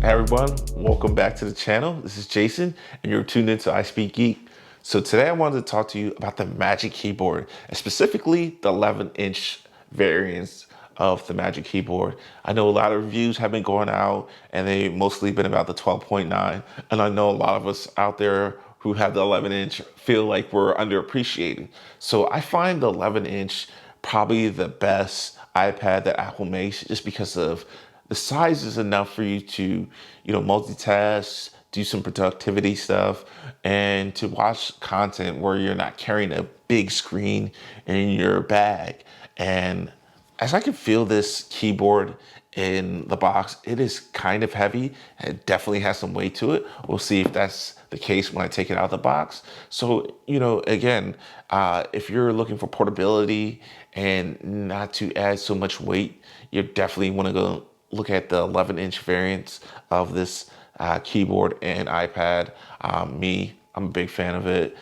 Hey everyone, welcome back to the channel. This is Jason and you're tuned into I Speak Geek. So today I wanted to talk to you about the Magic Keyboard and specifically the 11-inch variants of the Magic Keyboard. I know a lot of reviews have been going out and they mostly been about the 12.9, and I know a lot of us out there who have the 11-inch feel like we're underappreciated. So I find the 11-inch probably the best iPad that Apple makes just because of the size is enough for you to, multitask, do some productivity stuff, and to watch content where you're not carrying a big screen in your bag. And as I can feel this keyboard in the box, it is kind of heavy. It definitely has some weight to it. We'll see if that's the case when I take it out of the box. So, again, if you're looking for portability and not to add so much weight, you definitely want to go look at the 11-inch variants of this keyboard and iPad. I'm a big fan of it.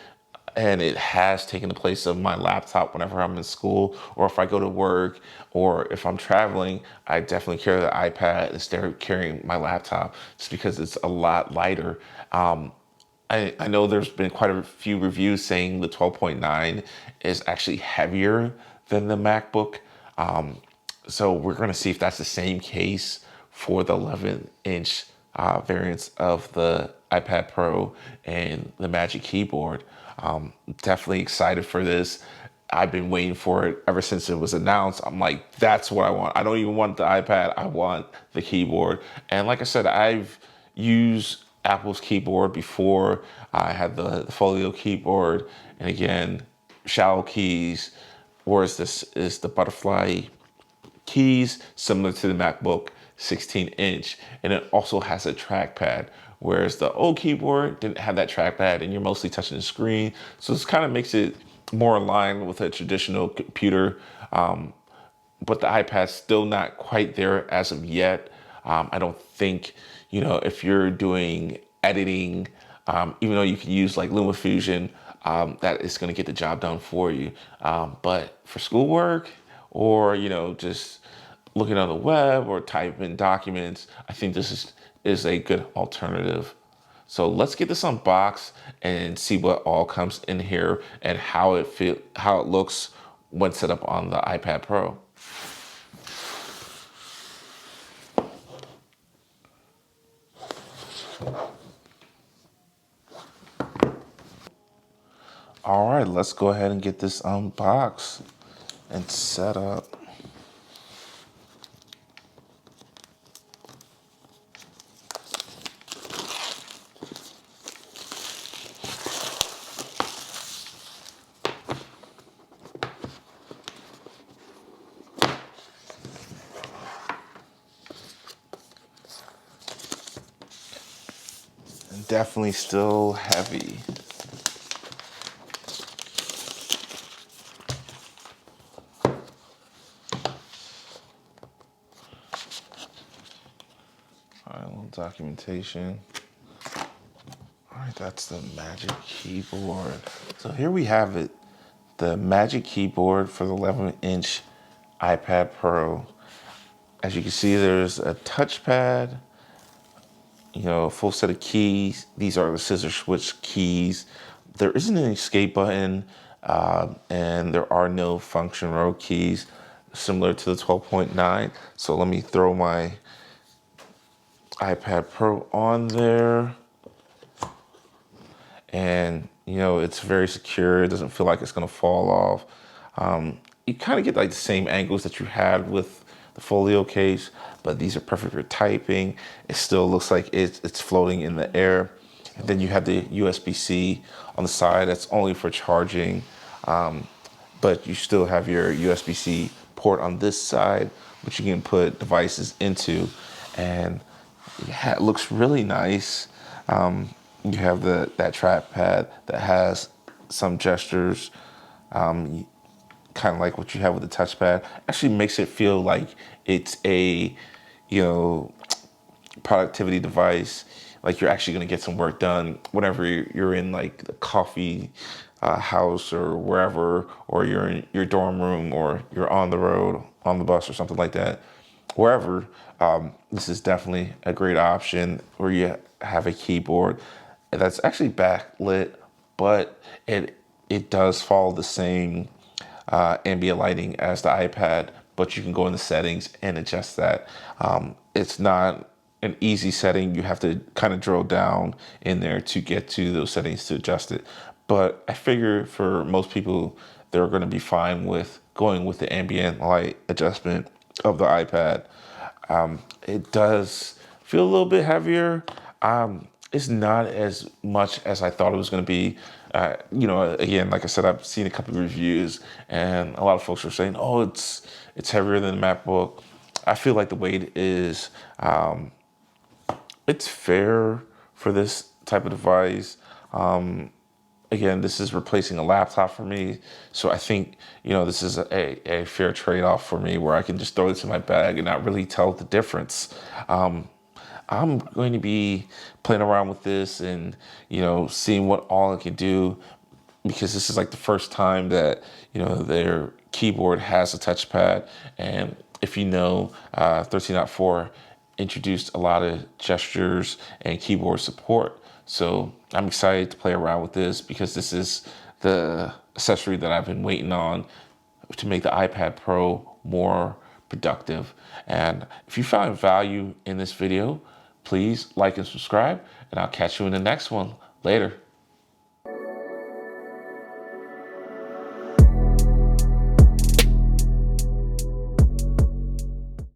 And it has taken the place of my laptop whenever I'm in school or if I go to work or if I'm traveling. I definitely carry the iPad instead of carrying my laptop just because it's a lot lighter. I know there's been quite a few reviews saying the 12.9 is actually heavier than the MacBook. So we're going to see if that's the same case for the 11-inch variants of the iPad Pro and the Magic Keyboard. Definitely excited for this. I've been waiting for it ever since it was announced. I'm like, that's what I want. I don't even want the iPad. I want the keyboard. And like I said, I've used Apple's keyboard before. I had the Folio keyboard, and again, shallow keys, whereas this is the butterfly keys, similar to the MacBook 16-inch, and it also has a trackpad, whereas the old keyboard didn't have that trackpad and you're mostly touching the screen. So this kind of makes it more aligned with a traditional computer, but the iPad's still not quite there as of yet. I don't think, if you're doing editing, even though you can use like LumaFusion, that is going to get the job done for you. But for schoolwork or, just looking on the web or typing documents, I think this is a good alternative. So let's get this unboxed and see what all comes in here and how it looks when set up on the iPad Pro. All right, let's go ahead and get this unboxed and set up. Definitely still heavy. All right, a little documentation. All right, that's the Magic Keyboard. So here we have it, the Magic Keyboard for the 11-inch iPad Pro. As you can see, there's a touchpad, a full set of keys. These are the scissor switch keys. There isn't an escape button, and there are no function row keys, similar to the 12.9. So let me throw my iPad Pro on there. And, it's very secure. It doesn't feel like it's going to fall off. You kind of get like the same angles that you had with the Folio case, but these are perfect for typing. It still looks like it's floating in the air. And then you have the USB-C on the side. That's only for charging, but you still have your USB-C port on this side, which you can put devices into. And yeah, it looks really nice. You have that trackpad that has some gestures, kind of like what you have with the touchpad. Actually makes it feel like it's a, productivity device. Like you're actually going to get some work done whenever you're in like the coffee house or wherever, or you're in your dorm room or you're on the road, on the bus or something like that. wherever, this is definitely a great option where you have a keyboard that's actually backlit, but it does follow the same ambient lighting as the iPad, but you can go in the settings and adjust that. It's not an easy setting. You have to kind of drill down in there to get to those settings to adjust it. But I figure for most people, they're going to be fine with going with the ambient light adjustment of the iPad. It does feel a little bit heavier. It's not as much as I thought it was going to be. Again, like I said, I've seen a couple of reviews, and a lot of folks are saying, "Oh, it's heavier than the MacBook." I feel like the weight is it's fair for this type of device. Again, this is replacing a laptop for me. So I think, this is a fair trade-off for me where I can just throw this in my bag and not really tell the difference. I'm going to be playing around with this and, seeing what all it can do, because this is like the first time that, their keyboard has a touchpad. And if 13.4 introduced a lot of gestures and keyboard support. So I'm excited to play around with this because this is the accessory that I've been waiting on to make the iPad Pro more productive. And if you found value in this video, please like and subscribe, and I'll catch you in the next one. Later.